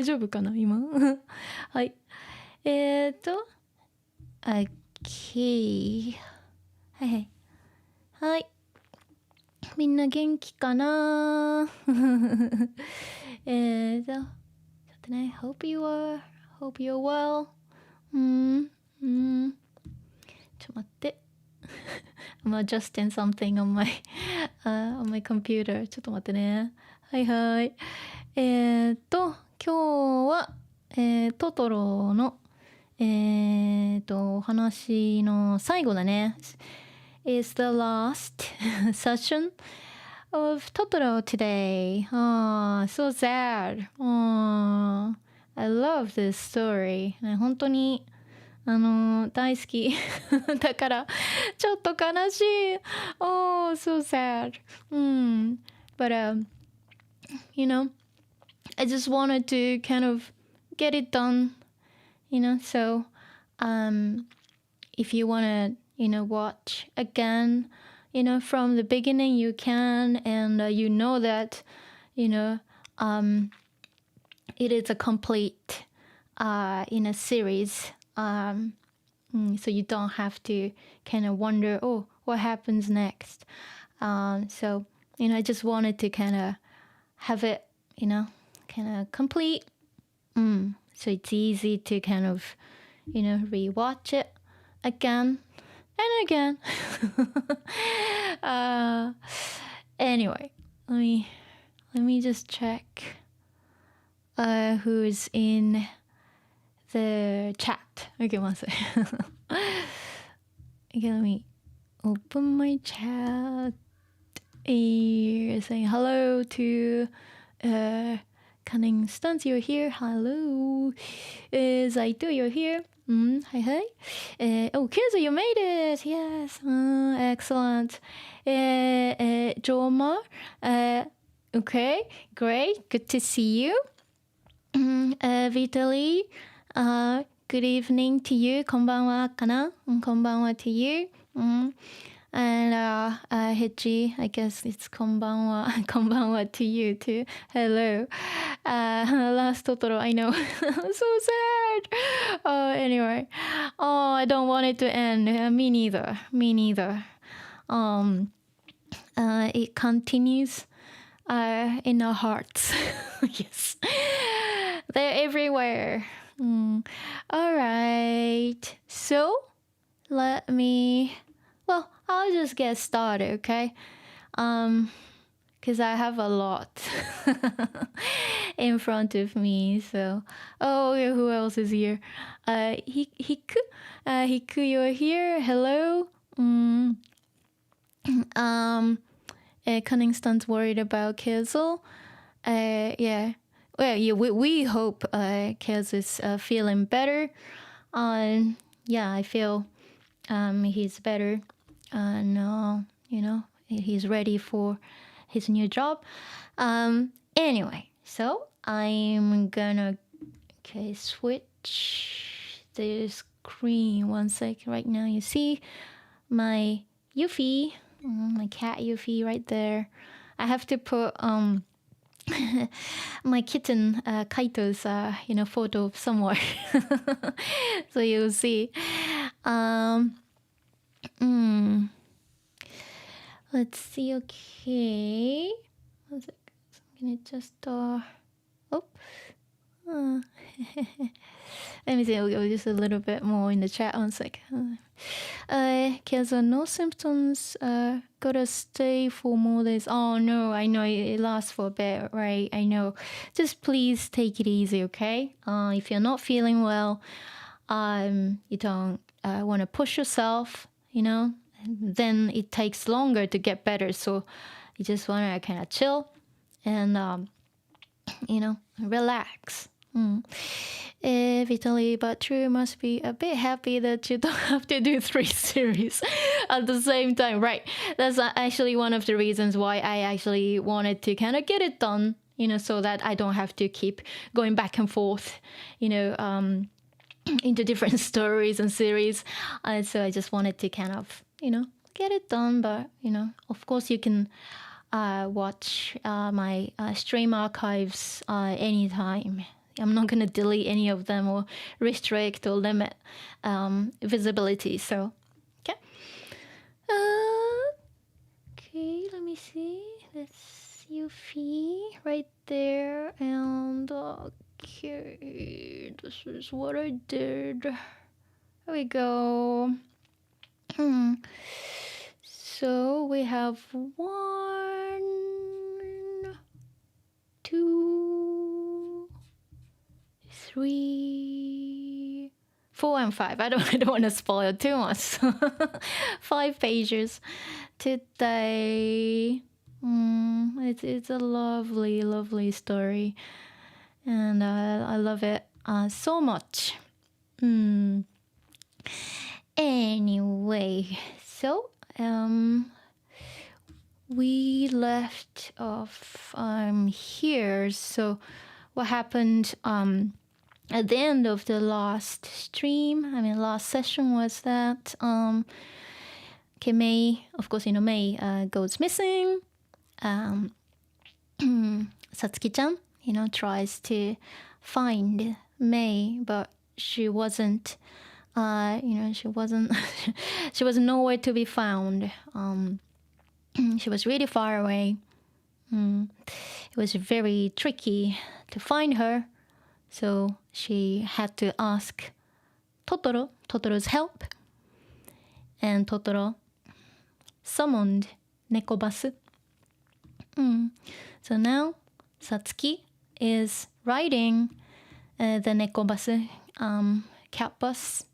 丈夫かな今はい。OK。はいはい。はい。みんな元気かなちょっとね、hope you're well. ちょっと待って。I'm adjusting something on my computer. ちょっと待ってね。はいはい。今日は、トトロの、お話の最後だね。Is the last session of Totoro today. So sad. I love this story. 本当に大好きだからちょっと悲しい。So sad. But you know, I just wanted to kind of get it done. So if you wanna watch again, from the beginning you can, and you know that it is a complete series, so you don't have to kind of wonder, what happens next. So I just wanted to kind of have it kind of complete, so it's easy to kind of rewatch it again and again. Anyway, let me just check who's in the chat. Okay, one second. Okay, let me open my chat. Saying hello to Cunning Stunts, you're here. Hello. Zaito, you're here. Hi, hi. Kenzo, you made it. Yes. Excellent. Joma. Okay, great. Good to see you. Vitaly. Good evening to you. こんばんはかな? こんばんは to you. And Hichi, I guess it's こんばんは to you too. Hello. Last Totoro, I know. So sad. Anyway. I don't want it to end. Me neither. It continues in our hearts. Yes. They're everywhere. Alright. So, I'll just get started, okay? Because I have a lot in front of me. So, who else is here? Hiku, you're here. Hello. Cunningston's worried about Kizzle. Yeah. Well, yeah, we hope Kez is feeling better. Yeah, I feel he's better. No, he's ready for his new job. Anyway, so I'm gonna switch the screen 1 second. Right now you see my Yuffie, my cat Yuffie right there. I have to put my kitten Kaito's photo somewhere so you'll see. Let's see. Okay, I'm gonna just let me see. I'll go just a little bit more in the chat. 1 second. Kenzo, no symptoms. Gotta stay for more days. Oh no, I know it lasts for a bit, right? I know. Just please take it easy, okay? If you're not feeling well, you don't want to push yourself, then it takes longer to get better. So you just want to kind of chill and relax. Vitaly, but True must be a bit happy that you don't have to do 3 series at the same time, right? That's actually one of the reasons why I actually wanted to kind of get it done, so that I don't have to keep going back and forth, into different stories and series. So I just wanted to kind of, get it done. But, of course you can watch my stream archives anytime. I'm not going to delete any of them or restrict or limit visibility. So, okay. Okay, let me see. That's Yuffie right there. And okay, this is what I did. There we go. So we have 1, 2, 3, 4, and 5. I don't want to spoil too much. 5 pages today. It's a lovely, lovely story, and I love it so much. Anyway, so we left off here. So what happened at the end of the last session was that Mei, of course, Mei goes missing. Satsuki-chan, tries to find Mei, but she wasn't she was nowhere to be found. She was really far away. It was very tricky to find her, so she had to ask Totoro's help, and Totoro summoned Nekobus. So now Satsuki is riding the Nekobus Catbus,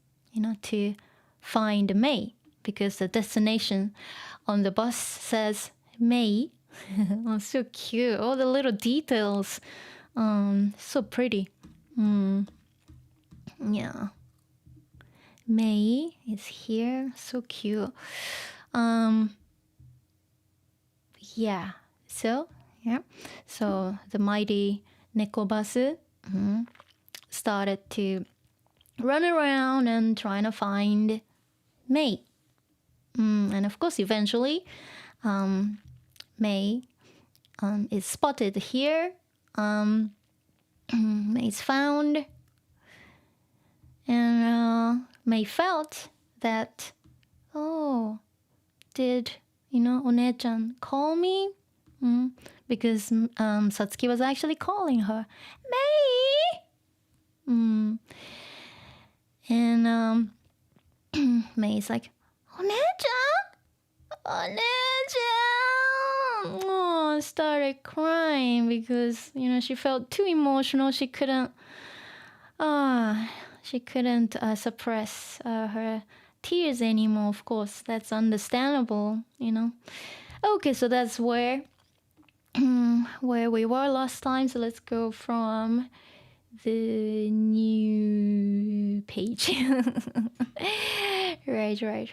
to find Mei, because the destination on the bus says Mei. Oh, so cute. All the little details. So pretty. Yeah. Mei is here. So cute. Yeah. So the mighty Nekobus started to run around and trying to find Mei. And of course, eventually, Mei is spotted here. Mei is found. And Mei felt that, did, One-chan call me? Because Satsuki was actually calling her, Mei! And Mei is like, One-chan! Oh, started crying because, she felt too emotional. She couldn't suppress her tears anymore. Of course, that's understandable, Okay, so that's where we were last time. So let's go from the new page. Right.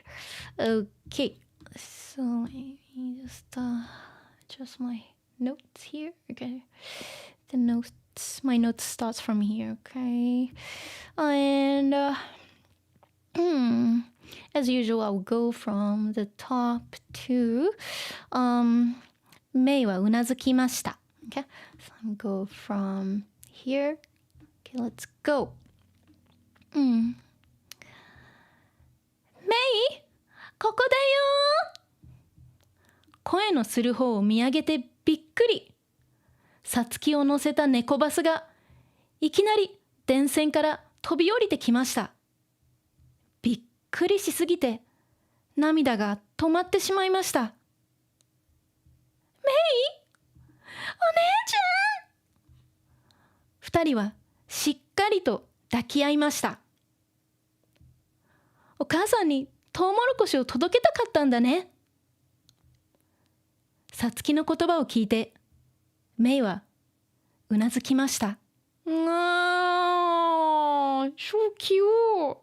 Okay, so let me just adjust my notes here. Okay, my notes starts from here. Okay, and as usual, I'll go from the top to Mei wa unazukimashita. Okay, so I'll go from here. Okay, let's go. Mei, ここだよ。声のする方を見上げてびっくり。さつきを乗せた猫バスがいきなり電線から飛び降りてきました。びっくりしすぎて涙が止まってしまいました。メイ、お姉ちゃん。二人はしっかりと抱き合いました。お母さんにトウモロコシを届けたかったんだね。さつきの言葉を聞いて、メイはうなずきました。so cute.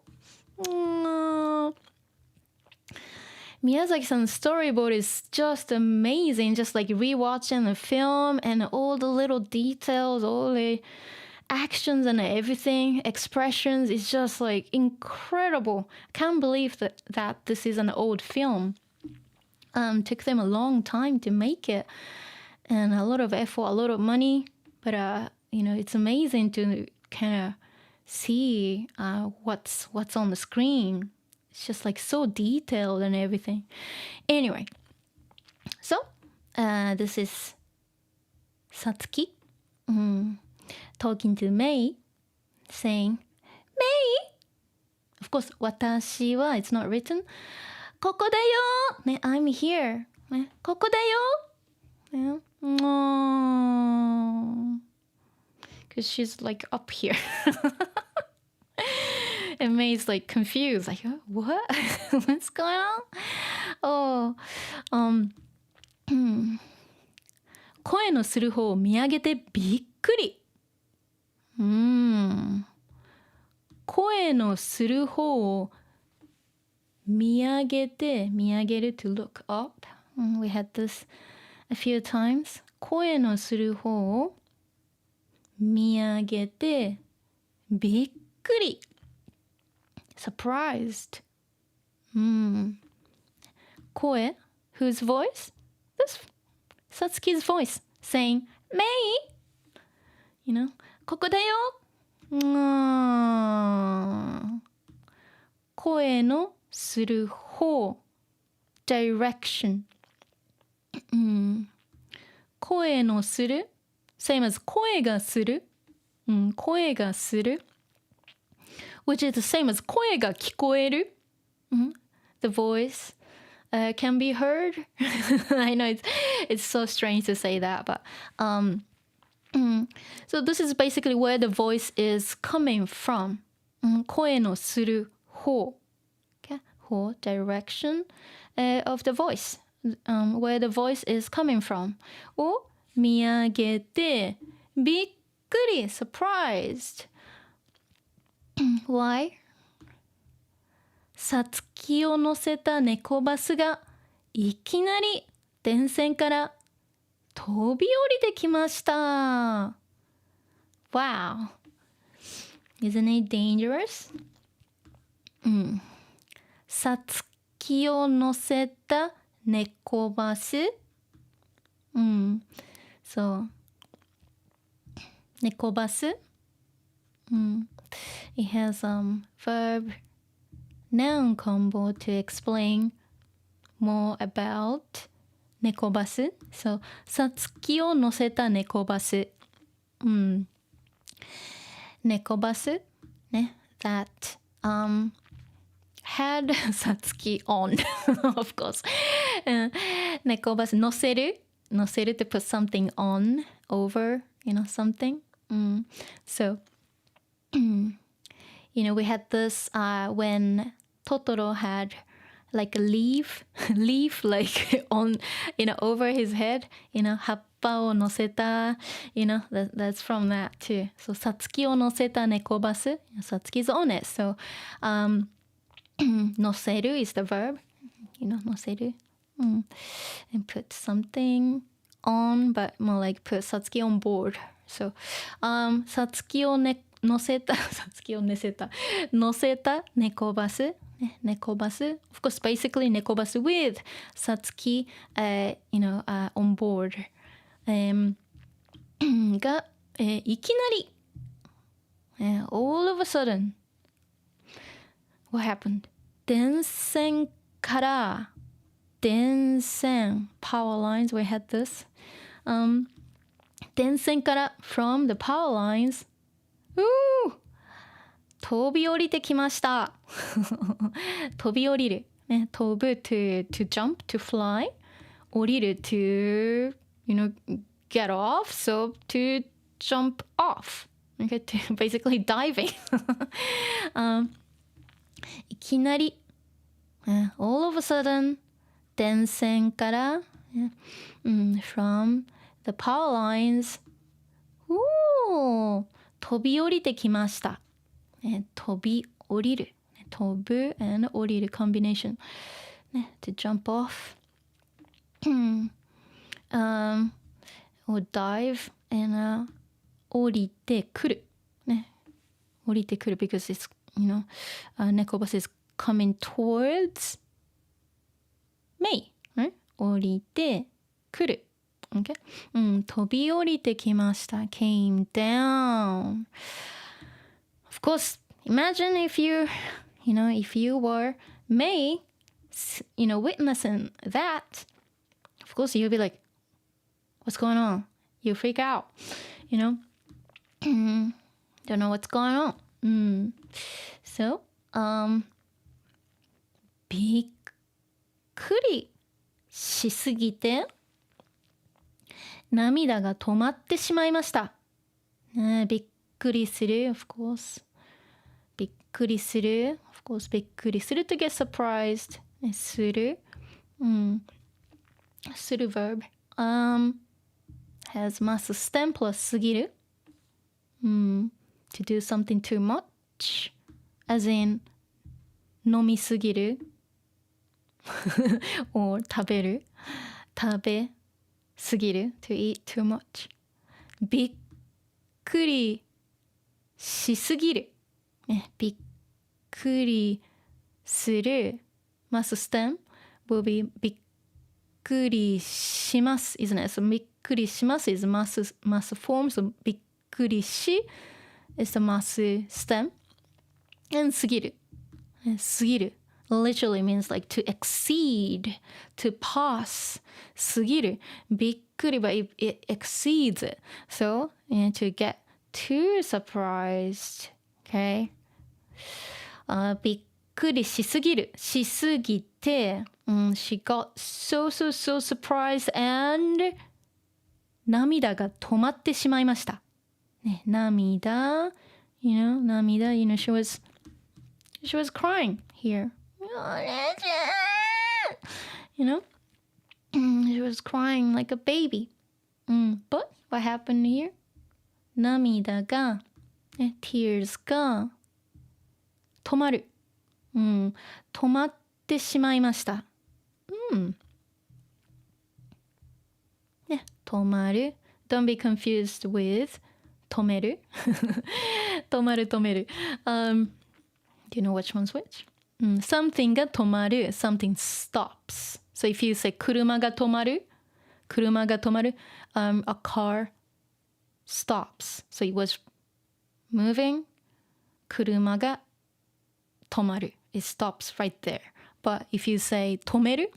Miyazaki-san's storyboard is just amazing. Just like rewatching the film and all the little details, all the actions and everything, expressions, is just like incredible. Can't believe that this is an old film. Took them a long time to make it, and a lot of effort, a lot of money. But it's amazing to kind of see what's on the screen. It's just like so detailed and everything. Anyway, so this is Satsuki talking to Mei, saying, Mei! Of course, 私は it's not written. ここだよ! ね, I'm here. ね, ここだよ! Yeah. Because she's like up here. And May's like confused, like, what? What's going on? Oh, 声のする方を見上げてびっくり。声のする方を見上げて、見上げる to look up. We had this a few times. 声のする方を見上げてびっくり。Surprised. 声 Whose voice? This Satsuki's voice saying, Mei! You know, ここだよ! 声のする方 direction. 声のする same as 声がする、声がする which is the same as 声が聞こえる、the voice can be heard. I know it's so strange to say that, but so this is basically where the voice is coming from. 声のする方、okay? 方 direction of the voice, where the voice is coming from. を見上げてびっくり surprised. Why? さつきを乗せた猫バスがいきなり電線から飛び降りてきました。Wow. Isn't it dangerous? さつきを乗せた猫バス。So, 猫バス。It has verb noun combo to explain more about 猫バス。So, さつきを乗せた猫バス。猫バスね。That had Satsuki on, of course. 猫バス乗せる to put something on, over, you know, something. So, you know, we had this when Totoro had like a leaf like on, you know, over his head, you know, 葉っぱを乗せた, you know, that's from that too. So, さつきを乗せた猫バス. Satsuki's on it. So, 乗せる is the verb, you know, 乗せる. And put something on, but more like put Satsuki on board. So, さつきを乗せた猫バス。猫バス。Of course, basically 猫バス with Satsuki, you know, on board. が、いきなり、all of a sudden, what happened? 電線から、電線 power lines, we had this. 電線から from the power lines, 飛び降りてきました。飛び降りる。ね、飛ぶ to jump, to fly. 降りる to, you know, get off. So to jump off. Okay, to basically diving. いきなり、all of a sudden, 電線から、from the power lines, 飛び降りてきました。飛び降りる。飛ぶ and 降りる combination. ね、to jump off. or dive and 降りてくる。ね、降りてくる because it's, you know, 猫バス is coming towards Mei. Right? 降りてくる。Okay? 飛び降りてきました。came down. course, imagine if you were Mei, witnessing that. Of course, you'll be like, what's going on? You freak out, don't know what's going on. So, びっくりしすぎて涙が止まってしまいました。びっくりする of course びっくりする of course びっくりする to get surprised するする verb has mass stem plus すぎるto do something too much as in 飲みすぎるor 食べすぎる to eat too much びっくりしすぎる、びっくりする mass stem will be びっくりします isn't it? So びっくりします is mass form, so びっくりし is the mass stem and すぎるliterally means like to exceed, to pass すぎるびっくり but it exceeds it, so to get too surprised, okay? びっくりしすぎるしすぎて、she got so surprised and 涙が止まってしまいました、涙 涙 she was crying here, she was crying like a baby, but what happened here? 涙が、tears が止まる、止まってしまいました、止まる don't be confused with 止める止まる do you know which one's which? Something が止まる something stops, so if you say 車が止まる a car stops, so it was moving 車が止まる it stops right there, but if you say 止める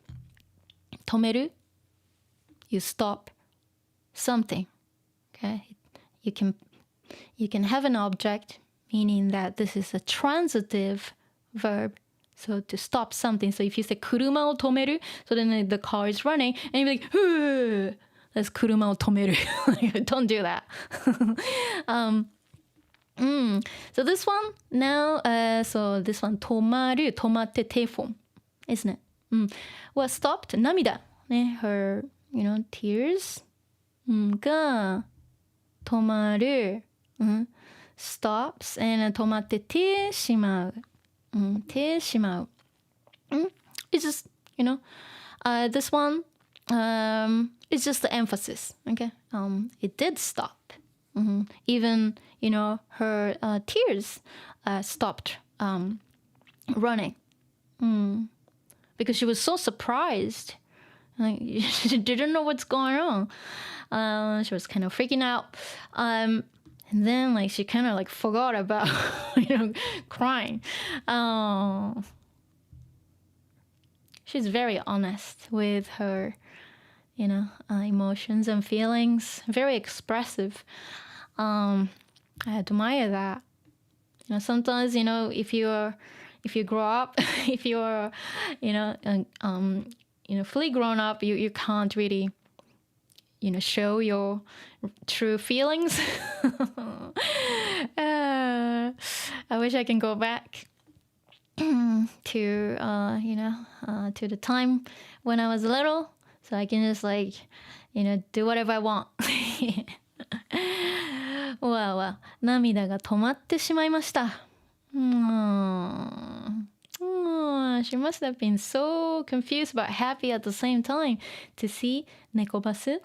you stop something, okay? You can have an object meaning that this is a transitive verb, so to stop something, so if you say 車を止める so then the car is running and you're like let's 車を止めるdon't do that so this one now so this one 止まる止まって T form, isn't it? Well, stopped 涙her tears が止まる、stops and 止まっててしまう、てしまう、it's just this one it's just the emphasis, okay? It did stop, even her tears stopped running, because she was so surprised, like she didn't know what's going on. She was kind of freaking out, and then like she kind of like forgot about crying. She's very honest with her emotions and feelings, very expressive. I admire that. Sometimes if you grow up if you're fully grown up, you can't really show your true feelings. I wish I can go back to to the time when I was little, so I can just do whatever I want. Well, 涙が止まってしまいました。She must have been so confused but happy at the same time to see 猫バス。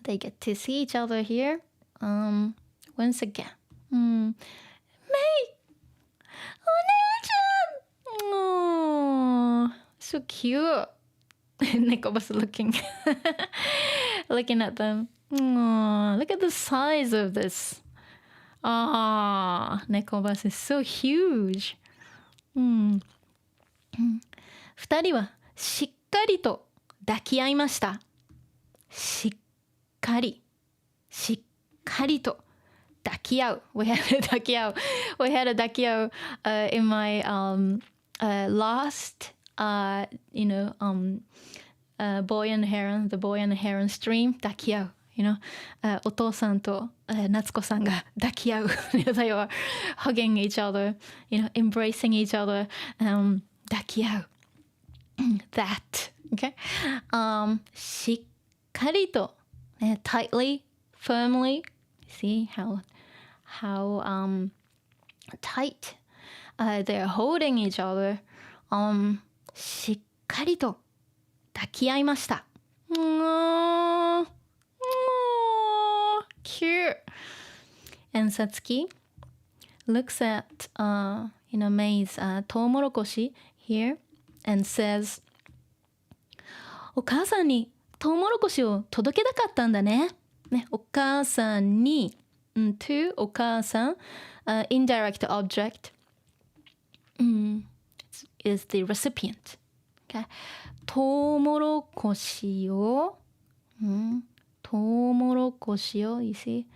They get to see each other here once again. メイ、お姉ちゃん。So cute. 猫バス looking at them. Look at the size of this. Neko bus is so huge. 二人はしっかりと抱き合いました。しっかりと抱き合う。We had a 抱き合う。We had a 抱き合う、in my last boy and heron, the boy and heron stream 抱き合う。お父さんと、夏子さんが抱き合う。They were hugging each other, embracing each other, 抱き合う。That, okay? しっかりと、tightly, firmly. See how tight they're holding each other. しっかりと抱き合いました。Cute. And Satsuki looks at Mei's トウモロコシ here and says, お母さんにトウモロコシを届けたかったんだね。お母さんに、to お母さん、indirect object is the recipient. Okay? トウモロコシを、トウモロコシを、you see?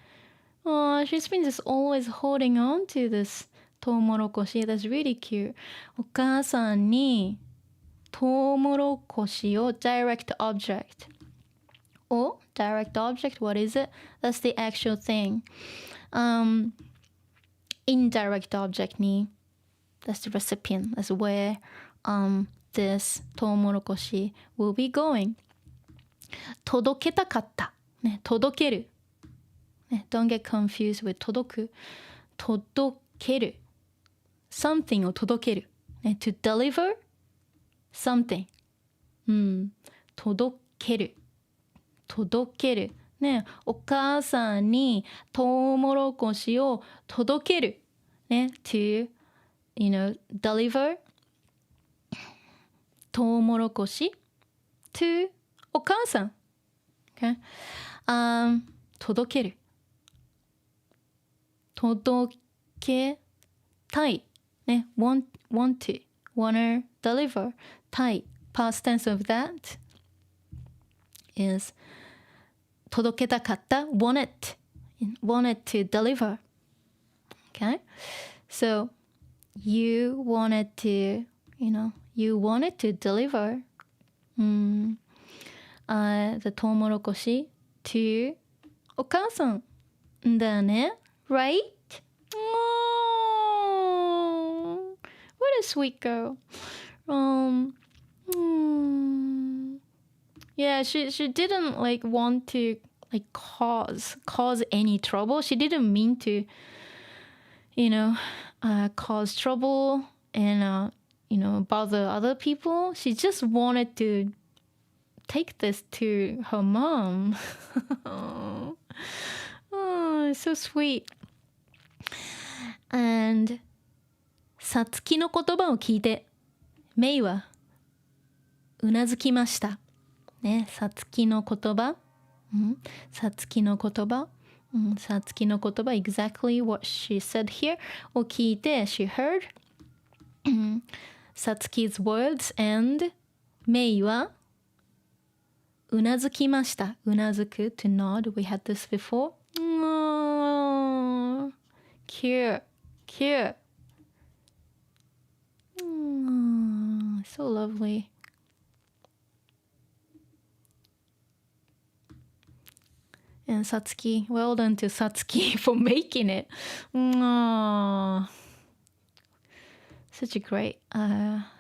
She's been just always holding on to this トウモロコシ. That's really cute. お母さんにトウモロコシを direct object. Or direct object, what is it? That's the actual thing. Indirect object に that's the recipient. That's where this トウモロコシ will be going. 届けたかった。届ける。Don't get confused with 届く。届ける。something を届ける。to deliver something. 届ける。届ける。お母さんにトウモロコシを届ける。to, deliver トウモロコシ to お母さん。Okay? 届ける。届けたい。want to, wanna deliver たい。past tense of that is 届けたかった wanted to deliver. Okay? So you wanted to deliver the トウモロコシ to お母さんだね right? Oh, what a sweet girl. Yeah, she didn't want to cause any trouble. She didn't mean to cause trouble and bother other people. She just wanted to take this to her mom. Oh, so sweet. And さつきの言葉を聞いてメイはうなずきました。さつきの言葉、さつきの言葉、さつきの言葉 exactly what she said here を聞いて she heard Satsuki's words and メイはうなずきました。うなずく to nod. We had this before. Oh, cute. Oh, so lovely. And Satsuki, well done to Satsuki for making it. Oh, such a great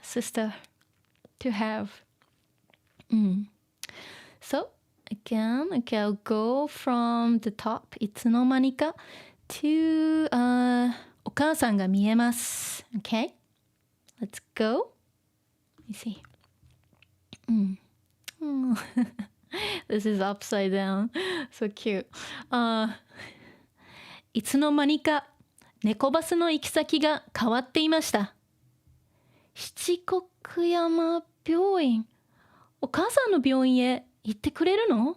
sister to have. So, again, okay, I'll go from the top. いつの間にか to お母さんが見えます。Okay? Let's go. Let me see. This is upside down. So cute. いつの間にか猫バスの行き先が変わっていました。七国山病院。お母さんの病院へ行ってくれるの？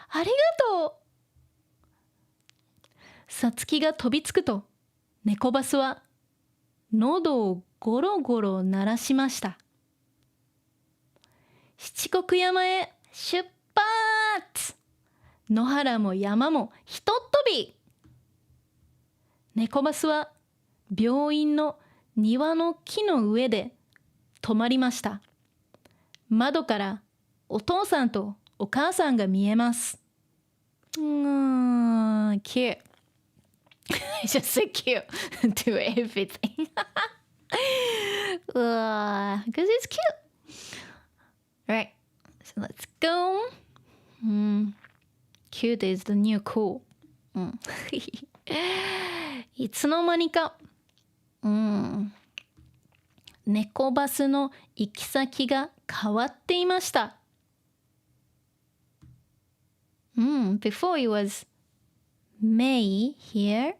ありがとさつきが飛びつくと、猫バスは喉をゴロゴロ鳴らしました。七国山へ出発！野原も山もひとっ飛び！猫バスは病院の庭の木の上で止まりました。窓からお父さんとお母さんが見えます。cute. It's just so cute. Do everything. Because it's cute. Right. So let's go. Cute is the new cool. いつの間にか、猫バスの行き先が変わっていました。Before it was Mei here,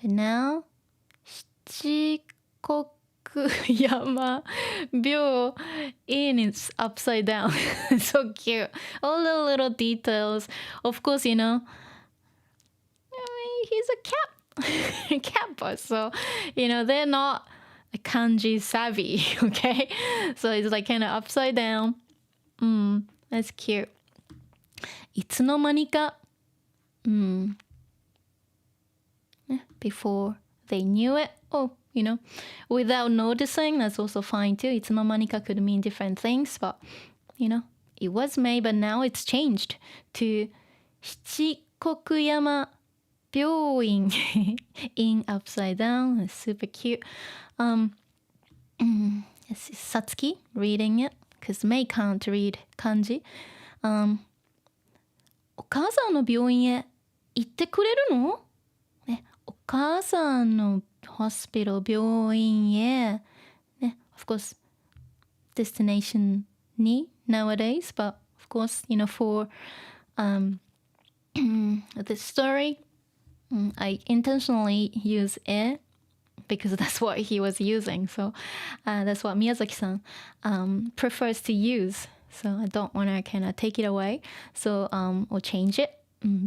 but now 七国山病院 is upside down. So cute. All the little details. Of course, you know, he's a Catbus, so you know they're not Kanji savvy, okay? So it's like kind of upside down. That's cute. いつの間にか、before they knew it, you know, without noticing, that's also fine too. いつの間にか could mean different things, but you know, it was May, but now it's changed to 七国山病院 in upside down. It's super cute. This is Satsuki reading it because Mei can't read kanji. お母さんの病院へ行ってくれるの？ね、お母さんのホスピタル病院へ、ね、of course destination に nowadays, but of course, you know, for this story, I intentionally use e because that's what he was using. So that's what Miyazaki-san prefers to use. So I don't want to kind of take it away. So or change it.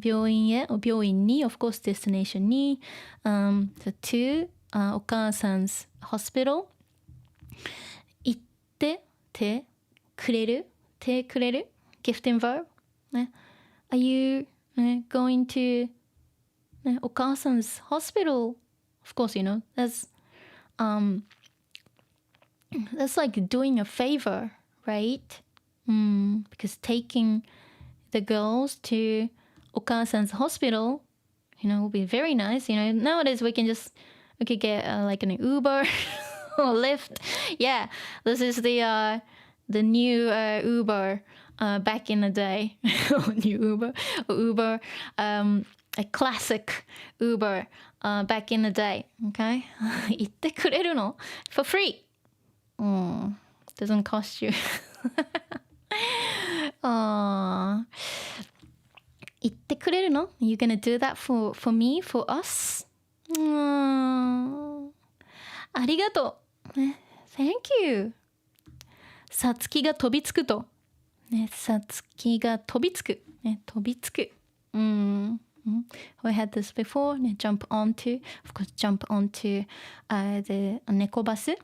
病院へ、病院に、of course destination に、so to お母さん 's hospital 行っててくれる、てくれる gifting verb、ね、Are you、going to、お母さん 's hospital? Of course, you know, that's like doing a favor, right? Because taking the girls to お母さん 's hospital, you know, will be very nice. You know, nowadays we could get like an Uber or Lyft. Yeah, this is the new Uber back in the day. New Uber, a classic Uber back in the day. Okay, 行ってくれるの for free. Doesn't cost you. 言ってくれるの？ You gonna do that for me, for us? ありがとう。ね、Thank you. さつきが飛びつくと。ね、さつきが飛びつく。ね、飛びつく。We had this before. ね、jump onto. Of course, jump onto the 猫バス。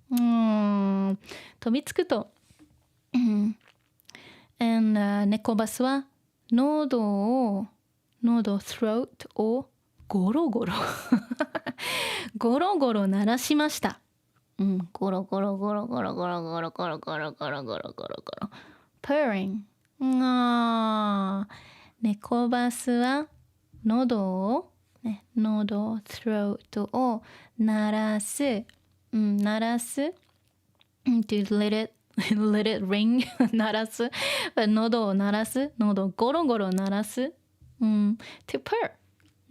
飛びつくと。And 猫バスは喉を throat をゴロゴロゴロゴロ鳴らしました。ゴロゴロゴロゴロゴロゴロゴロゴロゴロゴロゴロゴロ purring。 猫バスは喉を、ね、喉 throat を鳴らす、鳴らす to let it ring 鳴らす but 喉を鳴らす喉ゴロゴロ鳴らすto purr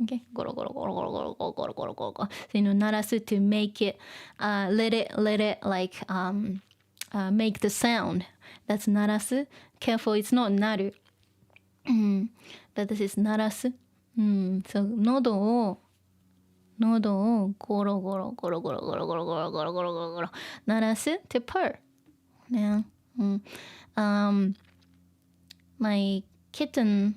okay ゴロゴロゴロゴロゴロゴロゴロゴロゴロゴロ so you know 鳴らす to make it let it like make the sound that's 鳴らす careful it's not 鳴るbut this is 鳴らすso 喉をゴロゴロゴロゴロゴロゴロゴロゴロゴロゴロゴロ鳴らす to purr yeah my kitten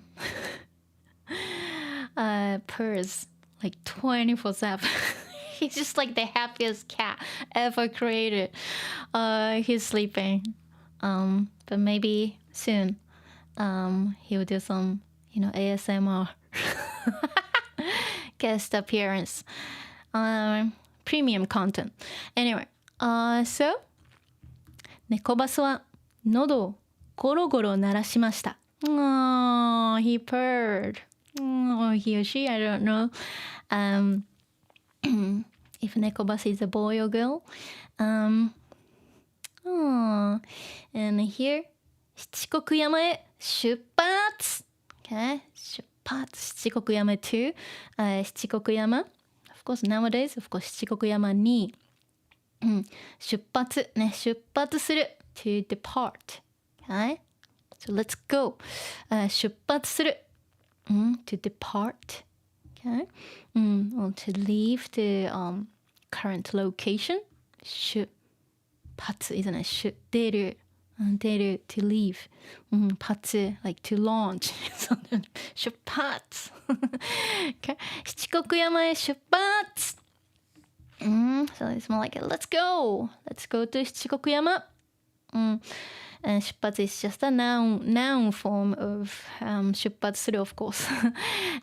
purrs like 24/7. He's just like the happiest cat ever created. He's sleeping. But maybe soon he will do some, ASMR guest appearance. Premium content. Anyway, so 猫バスは喉をゴロゴロ鳴らしました。Oh, he purred. Oh, he or she, I don't know. If 猫バス is a boy or girl. Oh, and here, 七国山へ出発. Okay, 出発。七国山 to 七国山。Of course, nowadays, of course, 七国山に、出発ね、出発する to depart. Okay, so let's go. 出発する、to depart. Okay, or to leave the current location. 出発 isn't it? 出る、to leave. 発 like to launch. 出発。Okay, 七国山へ出発。So it's more like let's go to 七国山。And 出発 is just a noun form of 出発する of course.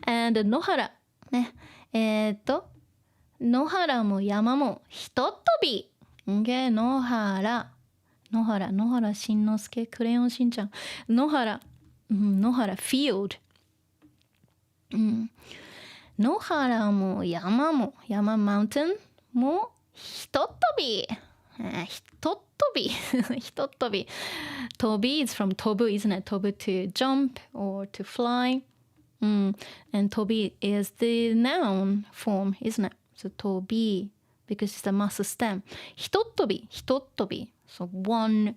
And 野原ね、野原も山もひとっ飛び。Okay, 野原しんのすけクレヨンしんちゃん。野原 field。野原も山mountain もひとっ飛び。ひとっ飛び。ひとっ飛び。飛び is from 飛ぶ isn't it? 飛ぶ to jump or to fly. And 飛び is the noun form, isn't it? So 飛び because it's the muscle stem. ひとっ飛び。So one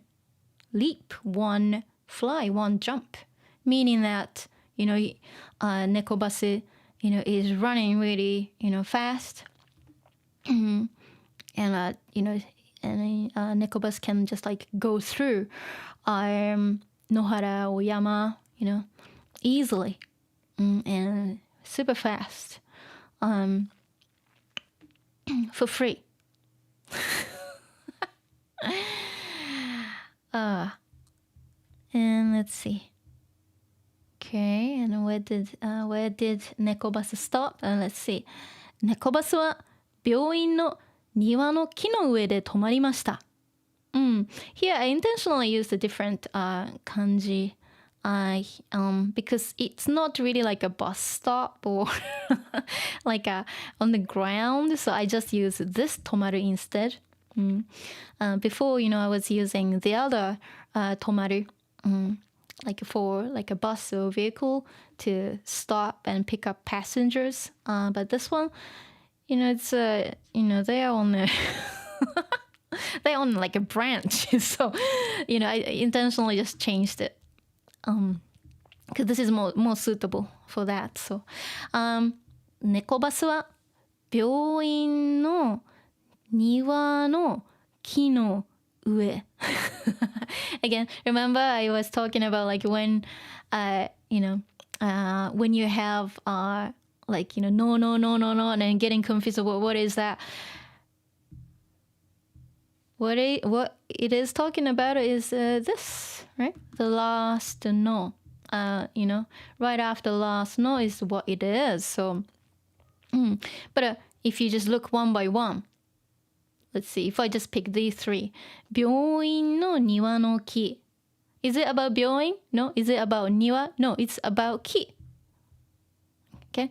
leap, one fly, one jump. Meaning that, 猫バスis running really, fast. And, neko bus can just like go through Nohara or Yama, easily and super fast for free. And let's see. Okay, and where did neko bus stop? Let's see. Neko bus は病院の庭の木の上で止まりました。Here I intentionally used a different kanji because it's not really like a bus stop or like on the ground. So I just use this 止まる instead. Before, I was using the other 止まる. Like for like a bus or vehicle to stop and pick up passengers. But this one, it's they are on they're on like a branch. So, I intentionally just changed it. Because this is more suitable for that. So, 猫バスは病院の庭の木の上。Again, remember I was talking about like when you have like no and then getting confused about what is that. What it is talking about is this, right? The last no. Right after last no is what it is. So, but if you just look one by one, let's see, if I just pick these three. 病院の庭の木. Is it about 病院? No. Is it about 庭? No, it's about 木. Okay?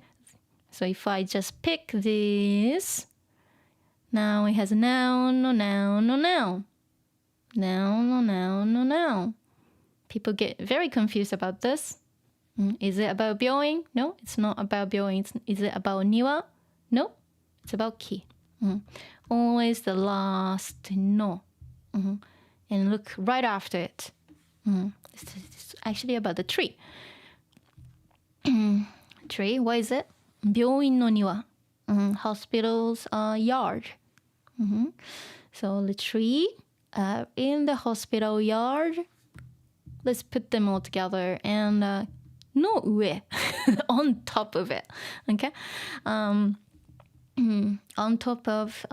So if I just pick this, now it has noun. People get very confused about this. Is it about 病院? No, it's not about 病院. Is it about 庭? No, it's about 木. Always the last no. And look right after it. It's actually about the tree. Tree, what is it? 病院の庭. Hospital's yard. So the tree in the hospital yard. Let's put them all together. And の上on top of it. Okay? On top of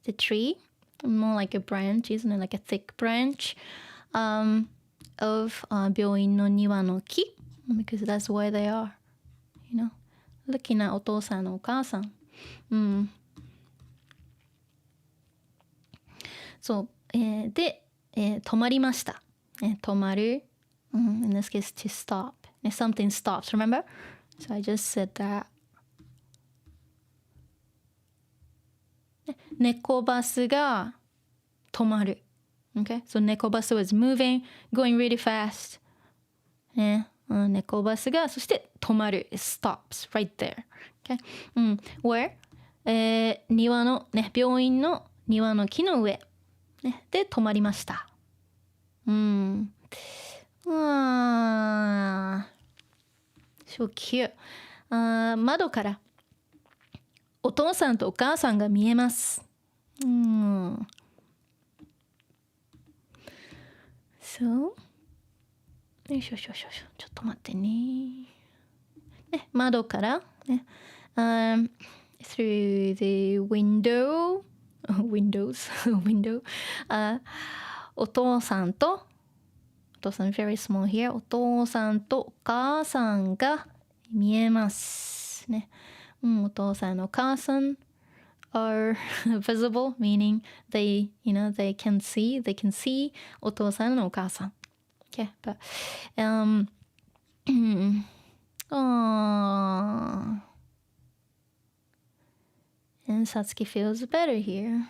the tree, more like a branch, isn't it? Like a thick branch of 病院の庭の木 because that's where they are. You know? Looking at お父さんのお母さん。そう、で、止まりました。止まる。In this case, to stop. Something stops, remember? So I just said that. 猫バスが止まる。Okay? So 猫バス was moving, going really fast. 猫バスがそして止まる。It stops right there. Okay? Where? 庭の、病院の庭の木の上、で止まりました。So cute. 窓からお父さんとお母さんが見えます。So よいしょちょっと待ってね。窓から、through the window お父さんとお父さん very small here お父さんとお母さんが見えますね。お父さんのお母さん are visible meaning they can see お父さんのお母さん okay but and Satsuki feels better here.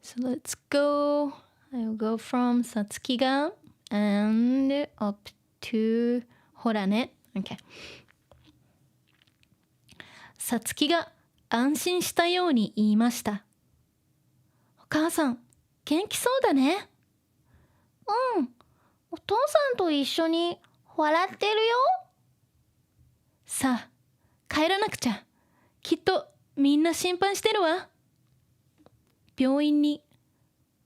So let's go. I'll go from Satsuki ga and up to ほらね。Okay. Satsukiが安心したように言いました。お母さん、元気そうだね。お父さんと一緒に笑ってるよ。さあ、帰らなくちゃ。きっとみんな心配してるわ。病院に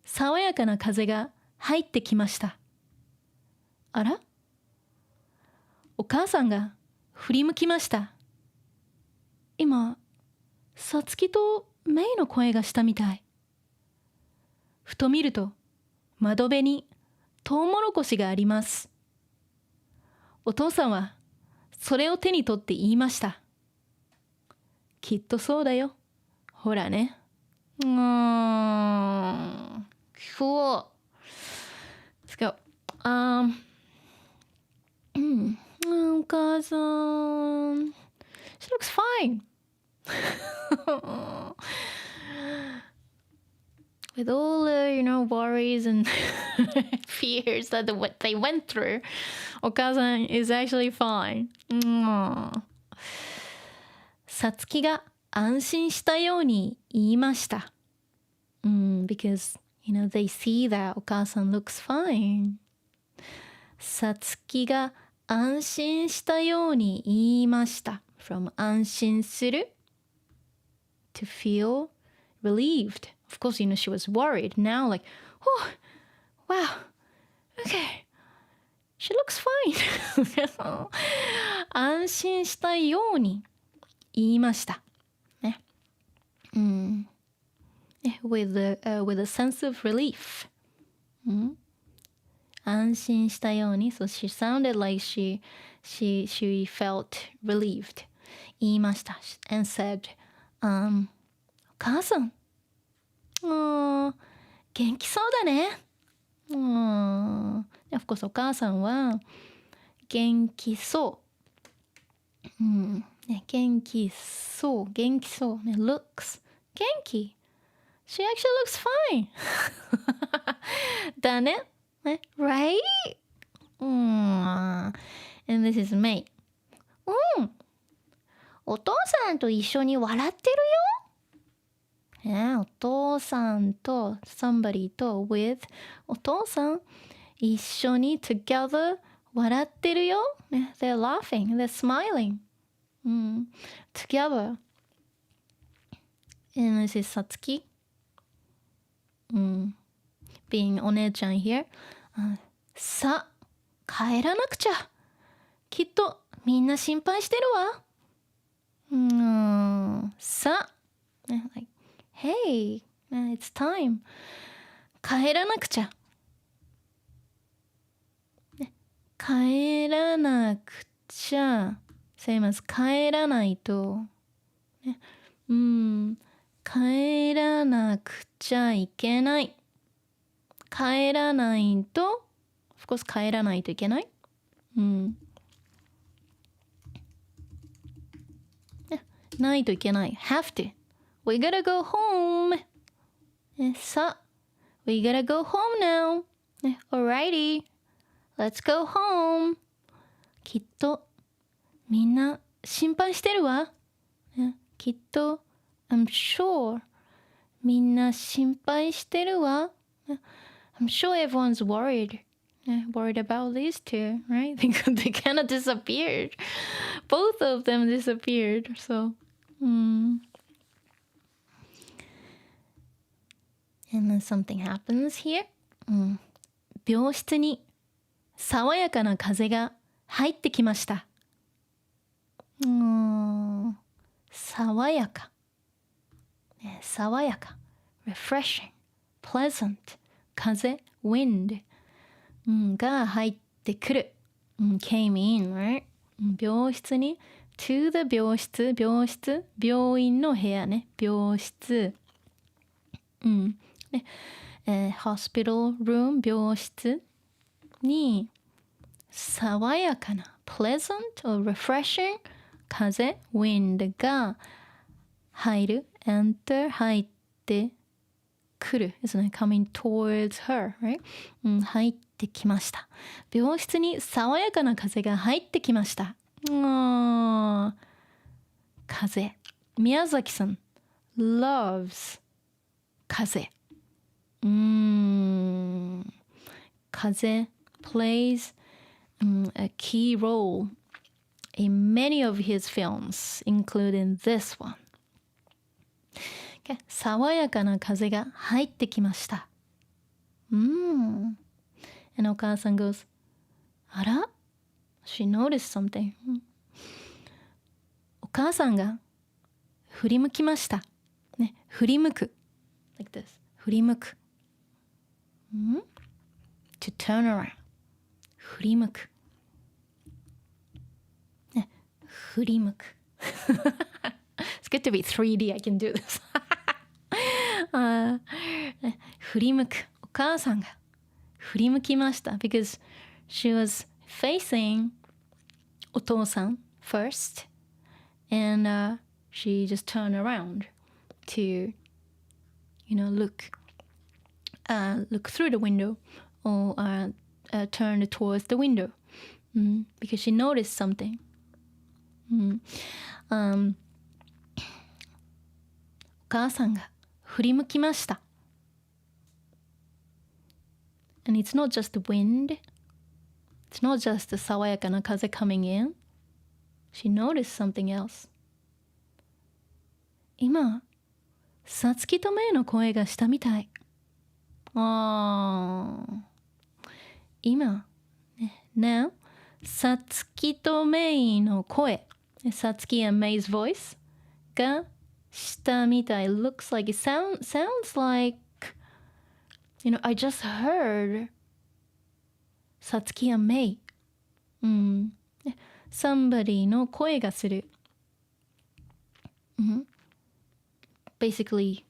爽やかな風が入ってきました。あら？お母さんが振り向きました。今、さつきとメイの声がしたみたい。ふと見ると窓辺にトウモロコシがあります。お父さんはそれを手に取って言いました。きっとそうだよ。ほらね。Cool. Let's go. お母さん。She looks fine. With all the, worries and fears that they went through, お母さん is actually fine. さつきが安心したように言いました。Because, they see that お母さん looks fine. さつきが安心したように言いました。From 安心する to feel relieved. Of course, she was worried. Now, like, oh, wow, okay, she looks fine. 安心したように言いました。ね。with a sense of relief. 安心したように。So she sounded like she felt relieved. 言いました。And said, お母さん。元気そうだね。Of course お母さんは元気そう。元気そう。looks 元気。She actually looks fine. だね。Right? And this is Mei. お父さんと一緒に笑ってるよ。お父さんと somebody と with お父さん一緒に together 笑ってるよ。They're laughing, they're smiling. Together. And this is Satsuki. Being お姉ちゃん here. さあ、帰らなくちゃ。きっとみんな心配してるわ。さ、like, Hey, it's time. 帰らなくちゃ。帰らなくちゃ。same as 帰らないと。帰らなくちゃいけない。帰らないと、of course 帰らないといけない。ないといけない。have to. We gotta go home. さ、we gotta go home now. Alrighty. Let's go home. きっとみんな心配してるわ。きっと I'm sure みんな心配してるわ。I'm sure everyone's worried about these two, right? Because they kind of disappeared. Both of them disappeared. So, and then something happens here. 病室に爽やかな風が入ってきました。爽やか。爽やか。refreshing, pleasant, 風、wind、が入ってくる。came in, right? 病室に to the 病室、病院の部屋ね。病室。hospital room 病室に爽やかな pleasant or refreshing 風 wind が入る enter 入ってくる is like coming towards her, right? 入ってきました。病室に爽やかな風が入ってきました。風。宮崎さん loves 風。風 plays a key role in many of his films, including this one. Okay. 爽やかな風が入ってきました。And お母さん goes, あら She noticed something. お母さんが振り向きました。ね、振り向く。like this. 振り向く。to turn around. 振り向く。ね、振り向く。It's good to be 3D. I can do this. 振り向く。お母さんが振り向きました。Because she was facing お父さん first. And she just turned around to, look through the window or turned towards the window because she noticed something. お母さんが振り向きました。And it's not just the wind. It's not just the 爽やかな風 coming in. She noticed something else. 今、さつきとめいの声がしたみたい。今、now さつきとめいの声、さつき and May's voice がしたみたい。Looks like it sounds like, I just heard さつき and May. Somebody の声がする。Basically,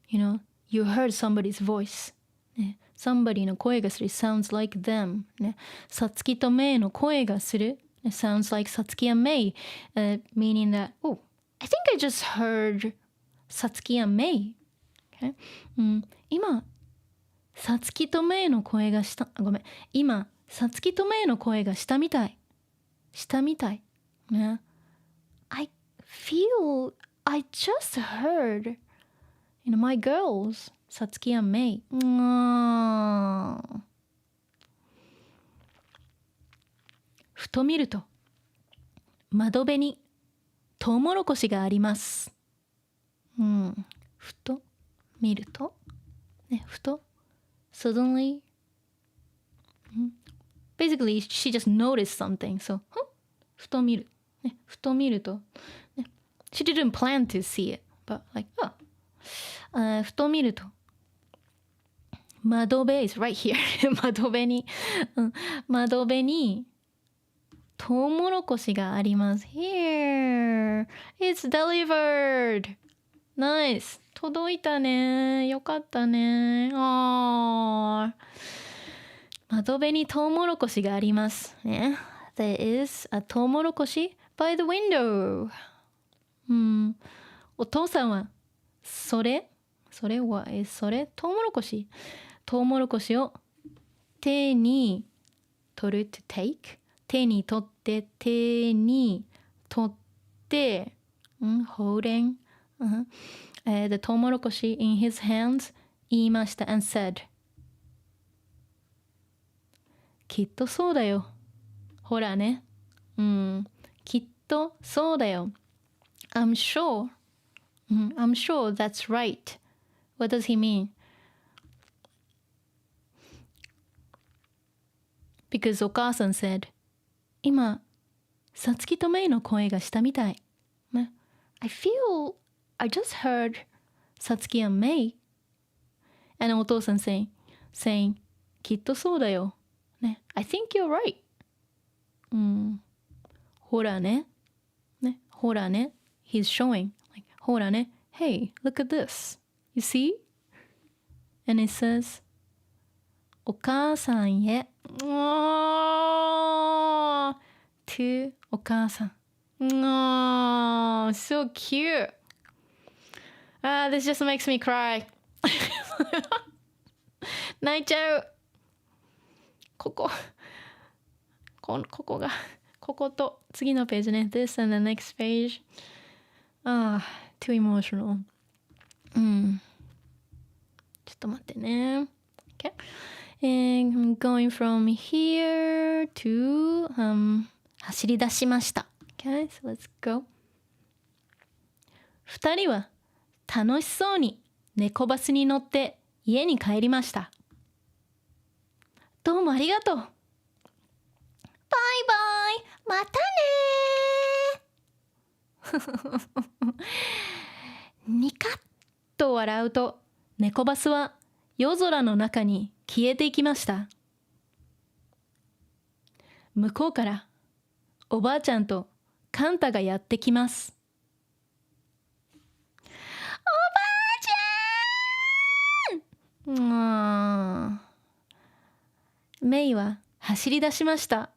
you heard somebody's voice. ね、somebody の声がする sounds like them. ね、さつきとめいの声がする sounds like さつき and May. Meaning that, I think I just heard さつき and May. Okay? 今、さつきとめいの声がした、ごめん。今、さつきとめいの声がしたみたい。したみたい。ね。I feel I just heard, my girls, Satsuki and Mei. ふと見ると、窓辺にトウモロコシがあります。ふと見ると、ね、ふと、suddenly, basically she just noticed something. So, ふと見る。ね、ふと見ると、ね。She didn't plan to see it, but like, ふと見ると。窓辺 is right here. 窓辺に、窓辺にトウモロコシがあります。Here, it's delivered. Nice. 届いたね。よかったね。窓辺にトウモロコシがあります。ね。There is a トウモロコシ by the window. お父さんは、それトウモロコシを手に取る to take 手に取ってholding the トウモロコシ in his hands 言いました and said きっとそうだよほらねきっとそうだよ I'm sure that's right. What does he mean? Because お母さん said 今さつきとメイの声がしたみたい、ね、I just heard さつき and メイ and お父さん saying きっとそうだよ、ね、I think you're right ほらねほらね He's showing like ほらね Hey, look at this. You see? And it says お母さんへto お母さんso cute. This just makes me cry. 泣いちゃうここと次のページね This and the next page too emotional ちょっと待ってね Okay and I'm going from here to 走り出しました Okay so let's go 二人は楽しそうに猫バスに乗って家に帰りましたどうもありがとうバイバイまたねニカッと笑うと猫バスは夜空の中に消えていきました向こうからおばあちゃんとカンタがやってきますおばあちゃんメイは走り出しました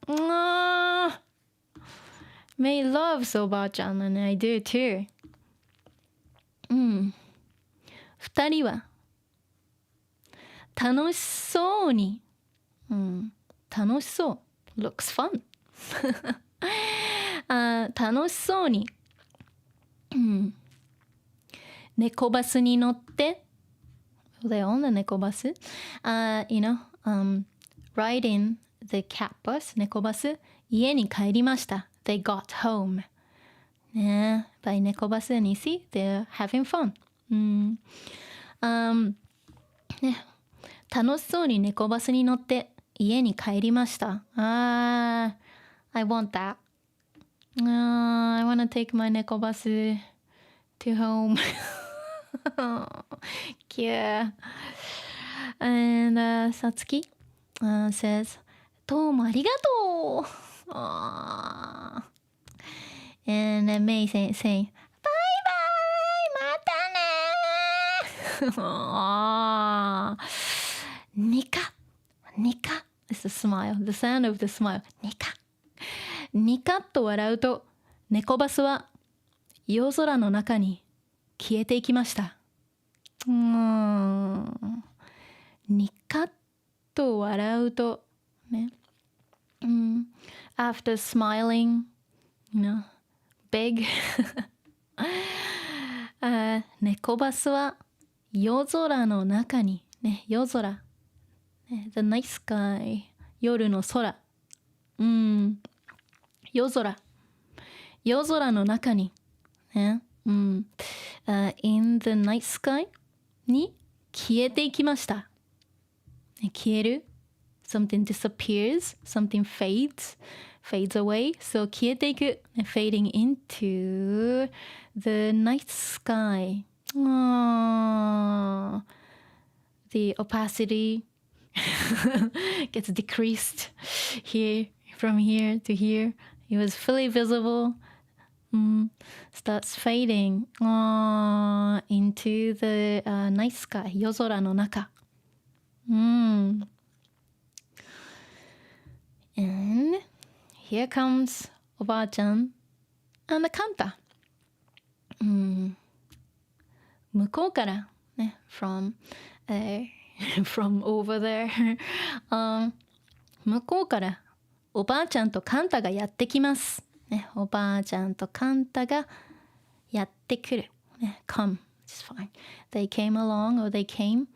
メイ loves おばあちゃん and I do too二人は楽しそうに、楽しそう looks fun 楽しそうに、猫バスに乗って they own the 猫バス、you know riding the Catbus 猫バス家に帰りました they got home ね by 猫バス and you see they're having funね、楽しそうに猫バスに乗って家に帰りました。I want that. I want to take my 猫バス to home. Cute. And Satsuki says, どうもありがとう。And Mei saying, Nika. It's the smile. The sound of the smile. Nika. ニカッと笑うと猫バスは夜空の中に消えていきました。ニカッと笑うとね。After smiling, big. 猫バスは夜空の中にね夜空、ね、The night sky 夜の空夜空の中にねin the night sky に消えていきました、ね、消える something disappears, something fades away. So 消えていく、fading into the night sky. The opacity gets decreased here, from here to here. It was fully visible. Starts fading into the night sky. 夜空の中。And here comes おばあちゃん and the Kanta. 向こうからね、from over there 向こうからおばあちゃんとカンタがやってきます、ね、おばあちゃんとカンタがやってくる、ね、come, it's fine. They came along or they came.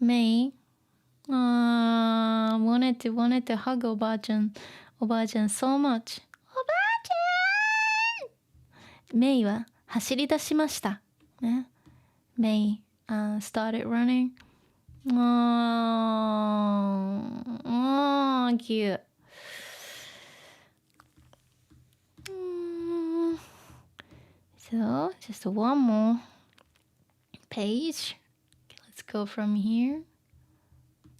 Mei wanted to hug おばあちゃん so much. おばあちゃんメイは走り出しました、ね、Mei started running. Cute. So just one more page. Okay, let's go from here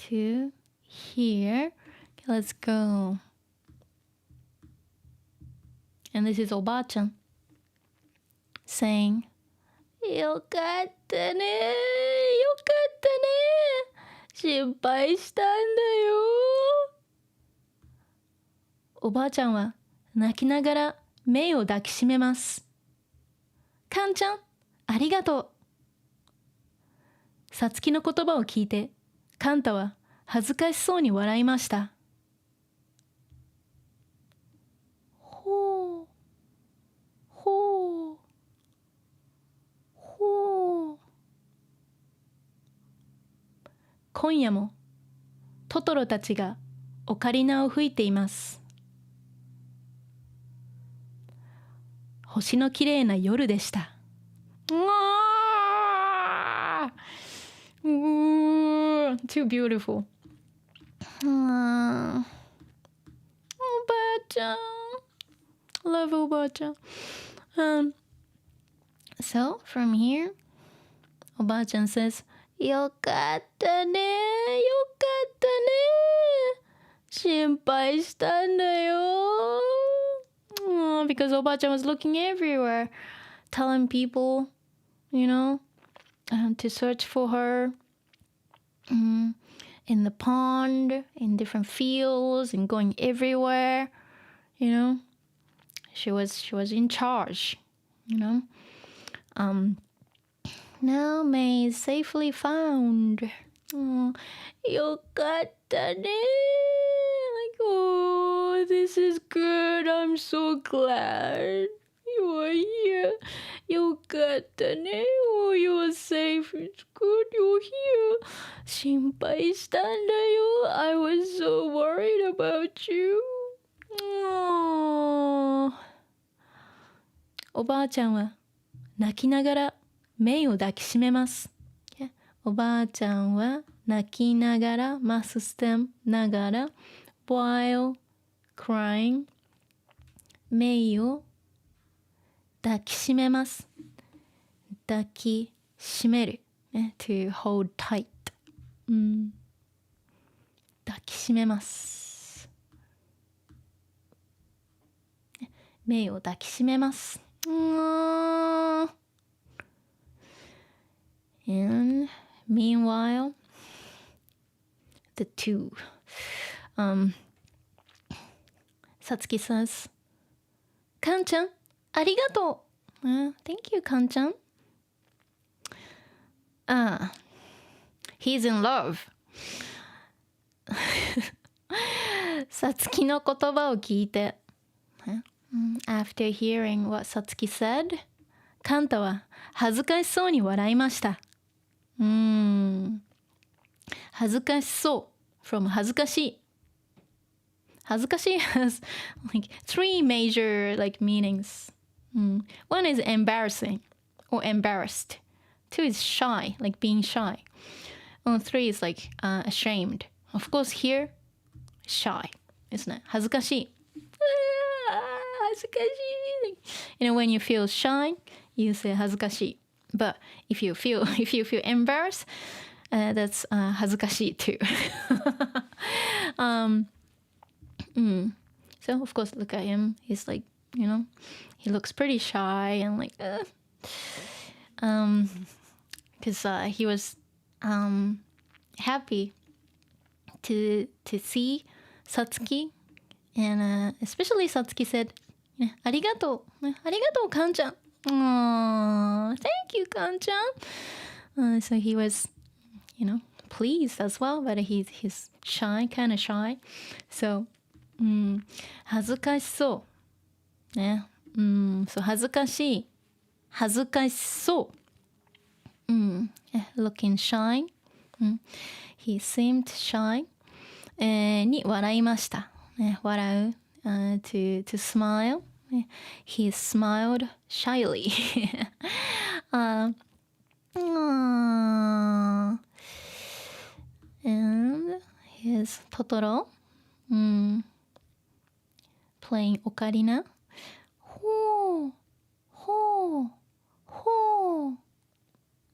to here. Okay, let's go. And this is おばあちゃん saying, よかったね、よかったね、心配したんだよ。おばあちゃんは泣きながらメイを抱きしめます。カンちゃん、ありがとう。さつきの言葉を聞いて、カンタは恥ずかしそうに笑いました。ほう、ほう、ほう。今夜もトトロたちがオカリナを吹いています。星のきれいな夜でした。Too beautiful. おばあちゃん Love おばあちゃん、So from here おばあちゃん says よかったね、よかったね、心配したんだよ。Because おばあちゃん was looking everywhere, telling people, to search for her in the pond, in different fields, and going everywhere. She was in charge. Now Mei is safely found. よかったね。Oh, this is good. I'm so glad you are here. よかったね。Oh, you're safe. It's good you're here. 心配したんだよ。I was so worried about you. Oh. おばあちゃんは泣きながらメイを抱きしめます。おばあちゃんは泣きながら、マスステムながら、while crying メイを抱きしめます。抱きしめる、to hold tight、抱きしめます。メイを抱きしめます。And meanwhile, the two, Satsuki says, カンちゃん、ありがとう。Thank you, カンちゃん。He's in love. さつきの言葉を聞いて、After hearing what Satsuki said, カンタは恥ずかしそうに笑いました。恥ずかしそう from 恥ずかしい。恥ずかしい has like three major like meanings. One is embarrassing or embarrassed 2 is shy, like being shy. 3 is like ashamed. Of course here, shy ですね。恥ずかしい。恥ずかしい。When you feel shy, you say 恥ずかしい。But if you feel embarrassed, that's 恥ずかしい too. So of course, look at him. He's like, he looks pretty shy and like, because he was happy to see Satsuki, and especially Satsuki said, ありがとう、ありがとう、カンちゃん。Thank you, Kan-chan. So he was, pleased as well, but he's shy, kind of shy. So, 恥ずかしそう。ね。そう、恥ずかしい。恥ずかしそう。looking shy. He seemed shy. に笑いました。ね、笑う。to smile. He smiled shyly. And here's Totoro playing ocarina. Ho, ho, ho.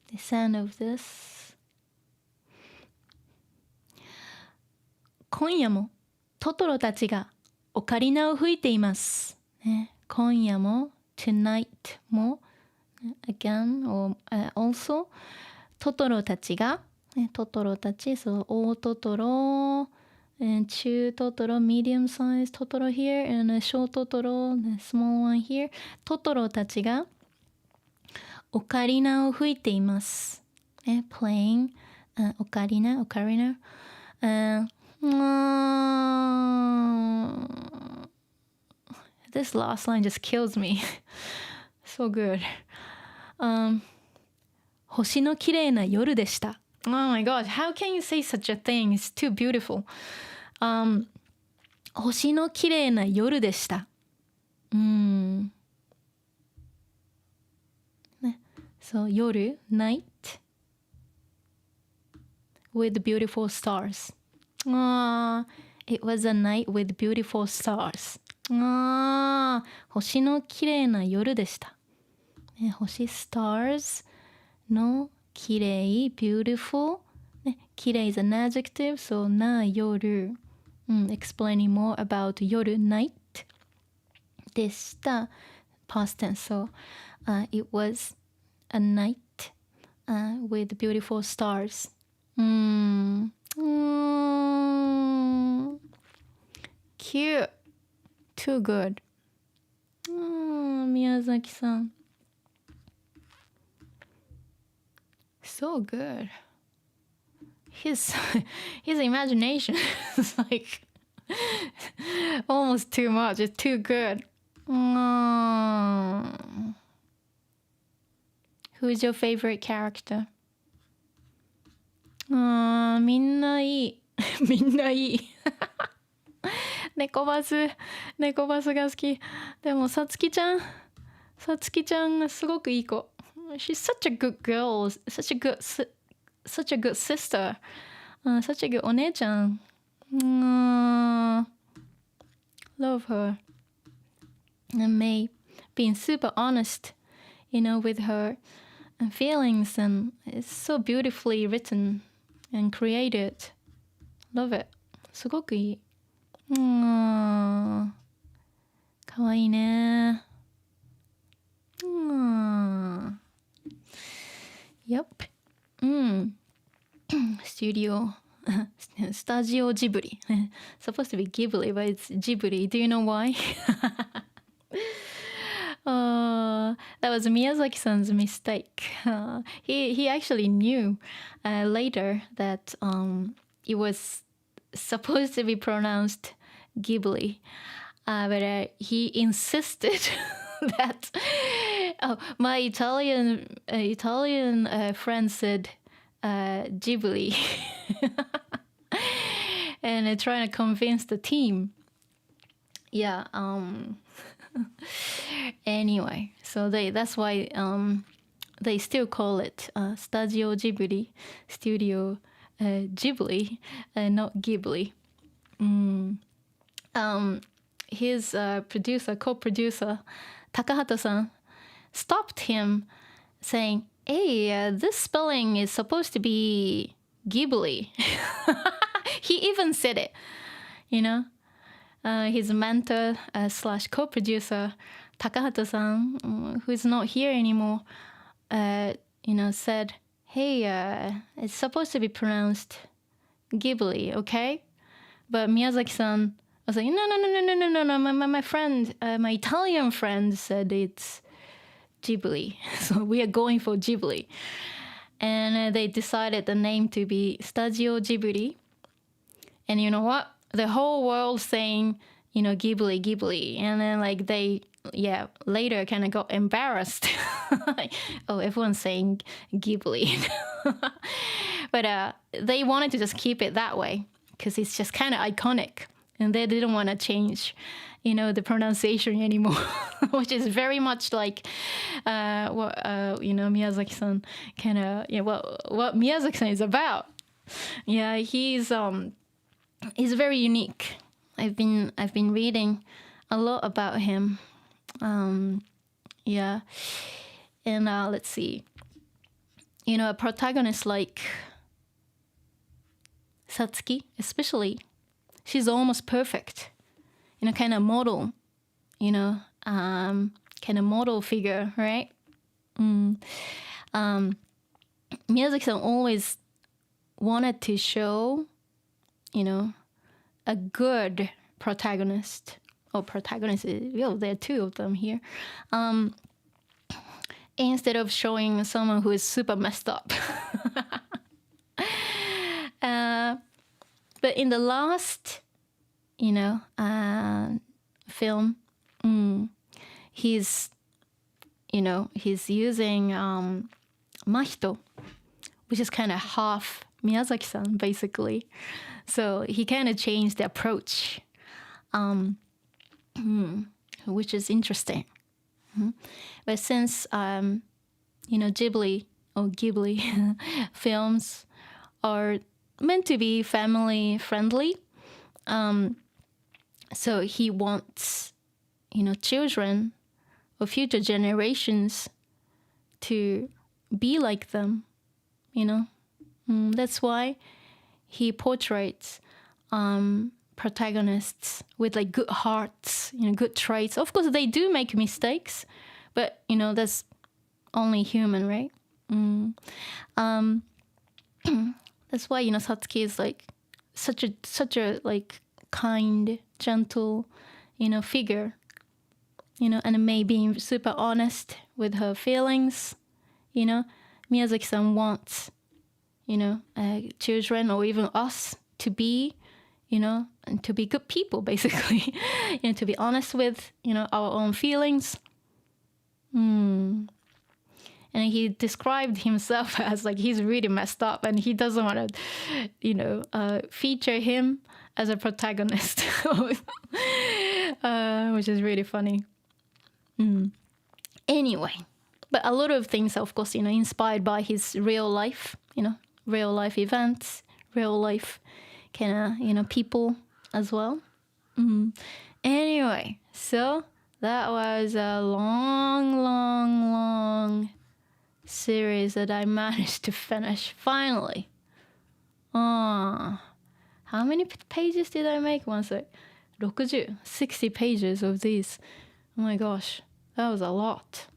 The sound of this. 今夜もトトロたちがオカリナを吹いています。ね、今夜も tonight も again or also トトロたちが、ね、トトロたち、そう大トトロ and 中トトロ medium size トトロ here and 小トトロ small one here トトロたちがオカリナを吹いています、ね、playing オカリナThis last line just kills me. So good. 星の綺麗な夜でした。Oh my god, how can you say such a thing? It's too beautiful. 星の綺麗な夜でした。ね。So 夜 night with beautiful stars. It was a night with beautiful stars. 星の綺麗な夜でした。ね、星 stars の綺麗 beautiful、ね、綺麗 is an adjective, so な夜、explaining more about 夜 night でした。past tense, so it was a night with beautiful stars. Cute. Too good. Miyazaki-san. So good. His imagination is like almost too much. It's too good. Who's your favorite character? みんないい。みんないい。猫バスが好き。でもさつきちゃんがすごくいい子。She's such a good girl, such a good sister, such a good お姉ちゃん。Love her. And Mei being super honest, with her feelings, and it's so beautifully written and created. Love it. すごくいい。かわいいね。Yep. Studio Ghibli. Supposed to be Ghibli, but it's Ghibli. Do you know why? That was Miyazaki-san's mistake. He actually knew later that it was supposed to be pronounced Ghibli, but he insisted that my Italian friend said Ghibli, and trying to convince the team. Yeah. Anyway, so that's why they still call it Studio Ghibli, Studio Ghibli, not Ghibli. His co-producer, Takahata-san, stopped him saying, hey, this spelling is supposed to be Ghibli. He even said it, his mentor slash co-producer, Takahata-san, who is not here anymore, said, hey, it's supposed to be pronounced Ghibli, okay? But Miyazaki-san was like, no, my friend, my Italian friend said it's Ghibli. So we are going for Ghibli. And they decided the name to be Studio Ghibli. And you know what? The whole world saying, Ghibli. And then they later kind of got embarrassed. Oh, everyone's saying Ghibli. But they wanted to just keep it that way because it's just kind of iconic. And they didn't want to change, the pronunciation anymore, which is very much like what, Miyazaki-san kind of, what Miyazaki-san is about. Yeah, he's very unique. I've been reading a lot about him. And let's see. A protagonist like Satsuki, especially, she's almost perfect. Kind of model. Kind of model figure, right? Miyazaki-san always wanted to show, a good protagonist. Or protagonist, there are two of them here. Instead of showing someone who is super messed up. But in the last, film, he's using Mahito, which is kind of half Miyazaki-san, basically. So he kind of changed the approach, which is interesting. But since, Ghibli or Ghibli films are meant to be family friendly, so he wants, children or future generations to be like them, That's why he portrays protagonists with good hearts, good traits. Of course, they do make mistakes, but that's only human, right? That's why Satsuki is such a kind, gentle, figure, and maybe super honest with her feelings. Miyazaki-san wants, children or even us to be, and to be good people, basically, to be honest with, our own feelings. And he described himself as he's really messed up and he doesn't want to, feature him as a protagonist, which is really funny. Anyway, but a lot of things are, of course, inspired by his real life, real life events, real life kind of, people as well. Anyway, so that was a long series that I managed to finish finally. How many pages did I make? 60 pages of these. Oh my gosh, that was a lot.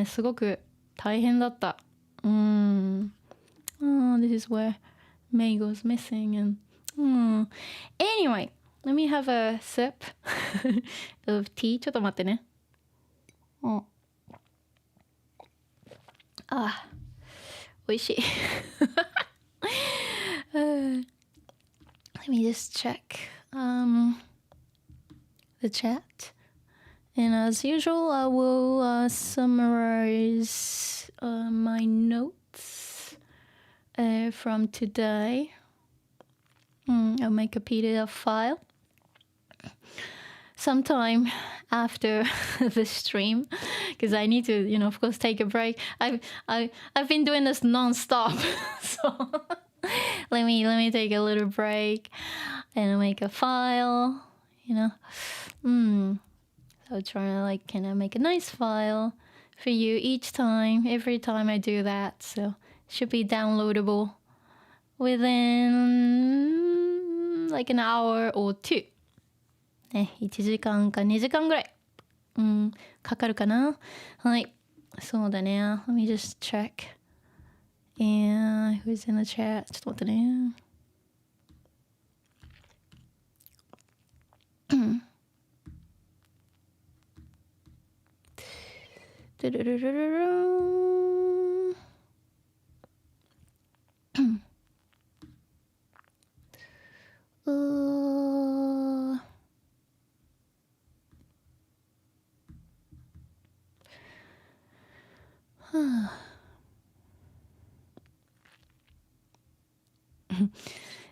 すごく大変だった。Oh, this is where Mei goes missing and Anyway, let me have a sip of tea. ちょっと待ってね。美味しい。Let me just check the chat. And as usual, I will summarize my notes from today. I'll make a PDF file. Sometime after the stream, because I need to, of course, take a break. I've been doing this non-stop, so let me take a little break and make a file. So trying to kind of make a nice file for you every time I do that. So it should be downloadable within like an hour or two. 1時間か2時間ぐらい、かかるかな。はい、そうだね。Let me just check. And who's in the chat? ちょっと待ってね。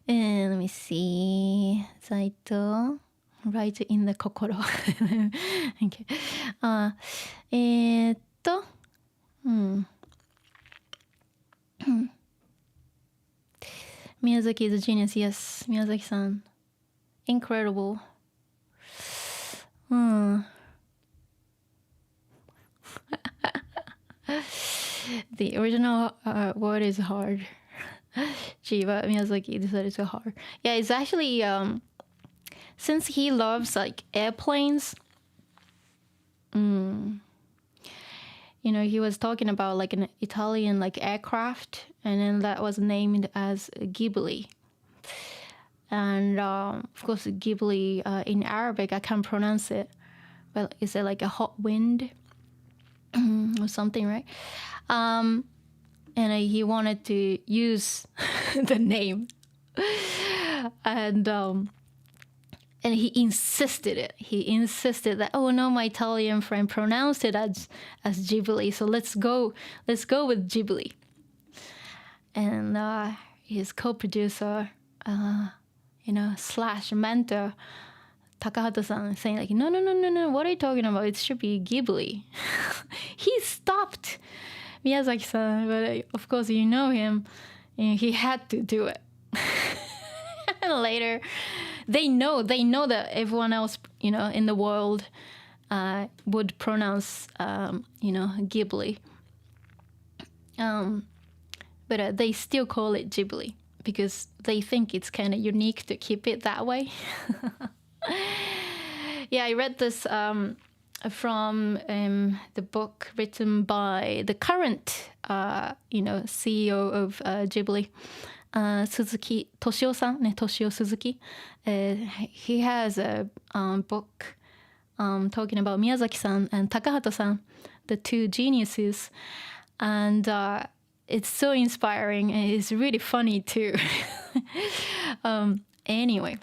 And let me see. サイト Right in the 心 okay. Miyazaki is a genius. Yes, Miyazaki-san. Incredible. The original word is hard. Gee, but Miyazaki decided to hard. Yeah, it's actually since he loves like airplanes. He was talking about like an Italian like aircraft, and then that was named as Ghibli. And of course, Ghibli in Arabic I can't pronounce it, but is it like a hot wind or something, right? And he wanted to use the name, and he insisted it. He insisted that, oh no, my Italian friend pronounced it as Ghibli, so let's go with Ghibli. And his co-producer, slash mentor, Takahata-san, saying like, no, what are you talking about? It should be Ghibli. He stopped Miyazaki-san, but of course you know him, and he had to do it. And later, they know that everyone else, in the world, would pronounce, Ghibli. But they still call it Ghibli because they think it's kind of unique to keep it that way. Yeah, I read this from the book written by the current, CEO of Ghibli. Suzuki Toshio-san, Toshio Suzuki. He has a book talking about Miyazaki-san and Takahata-san, the two geniuses, and it's so inspiring and it's really funny too. Anyway,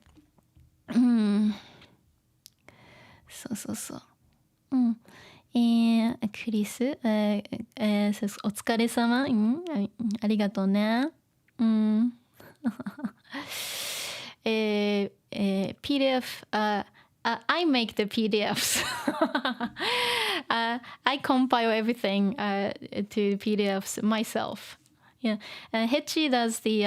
そう。クリス、お疲れ様、ありがとうね。PDF, I make the PDFs. I compile everything to PDFs myself. Yeah, Hechi does the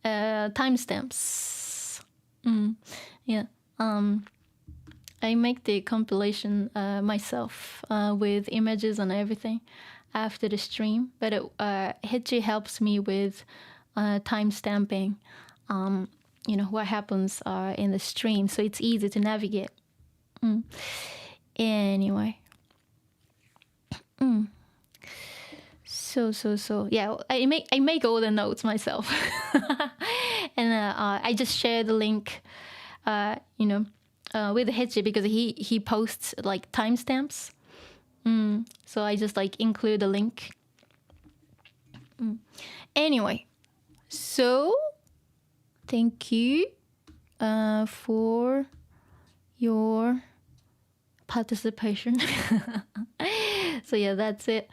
timestamps. Yeah, I make the compilation myself with images and everything after the stream, but Hechi helps me with time stamping, what happens in the stream, so it's easy to navigate. Anyway, so yeah, I make all the notes myself, and I just share the link, with Hechi because he posts like timestamps. So I just like include a link. Anyway, so thank you for your participation. So yeah, that's it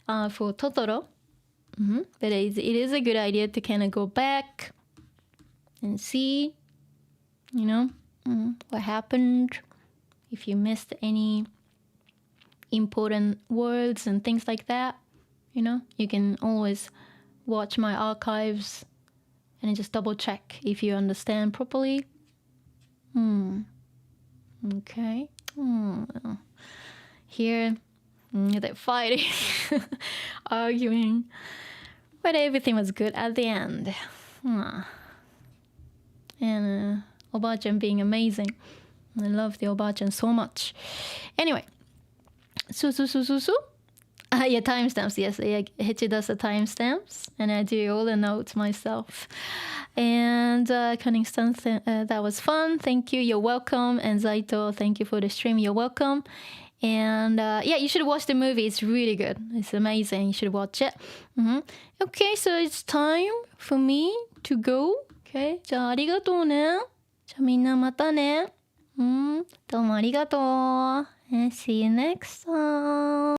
for Totoro. But it is a good idea to kind of go back and see, what happened, if you missed any important words and things like that, you know, you can always watch my archives and just double check if you understand properly. Okay. Here they're fighting, arguing, but everything was good at the end. And Oba-chan being amazing. I love the Oba-chan so much. Anyway, yeah, timestamps. Yes, Hechi does the timestamps, and I do all the notes myself. And Cunningston, that was fun. Thank you. You're welcome. And Zaito, thank you for the stream. You're welcome. And yeah, you should watch the movie. It's really good. It's amazing. You should watch it. Okay, so it's time for me to go. Okay, じゃあありがとうね。じゃあみんなまたね。どうもありがとう。See you next time.